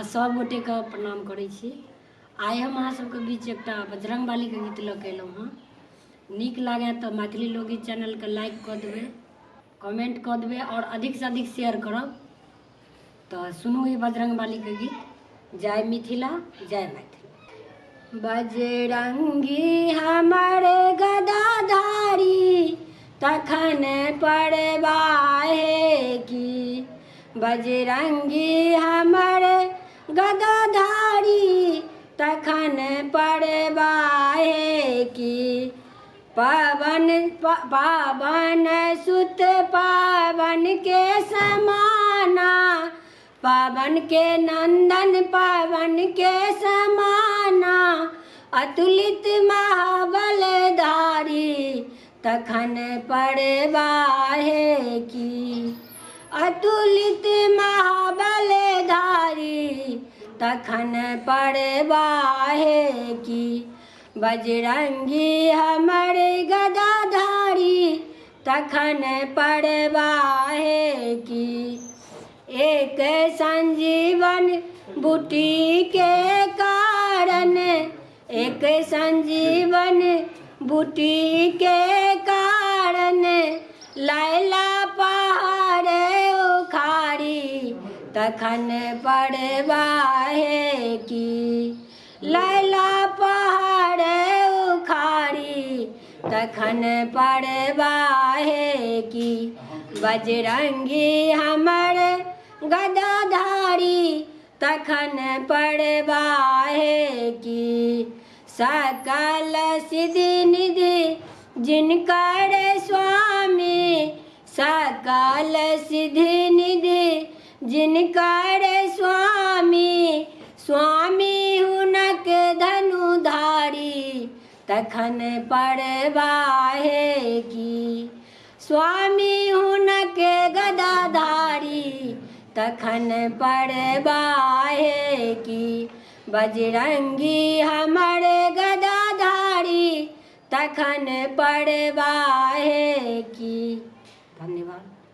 सब गोटे के प्रणाम करै छी। आइ हम अहाँ सबके बीच एकटा बजरंगबली के गीत लऽ के अयलहुँ हँ। नीक लागे तो मैथिली लोकगीत चैनल के लाइक कऽ देबै, कमेंट कऽ देबै और अधिक से अधिक शेयर करब। तो सुनू ई बजरंगबली के गीत। जय मिथिला, जय मैथिली। बजरंगी हमर गदाधारी तखन पड़बाहे की। बजरंगी हमर गदाधारी तखन पड़बाहे की। पावन सुत पावन के समाना, पावन के नंदन पावन के समाना, अतुलित महाबलधारी तखन पड़बाहे की। अतुलित महाबलधारी तखन पड़बाहे की। बजरंगी हमर गदाधारी तखन पड़बाहे की। एक संजीवन बूटी के कारण, एक संजीवन बूटी के कारण, लैला पहाड़ उखाड़ी तखन पड़बाहे की। लैला पहाड़ उखाड़ी तखन पड़बाहे की। बजरंगी हमर गदाधारी तखन पड़बाहे की। सकल सिद्धि निधि जिनकर स्वामी, सकल सिद्धि निधि जिनकर स्वामी, स्वामी हुनक धनुधारी तखन पड़बाहे की। स्वामी हुनक गदाधारी तखन पड़बाहे की। बजरंगी हमर गदाधारी तखन पड़बाहे की।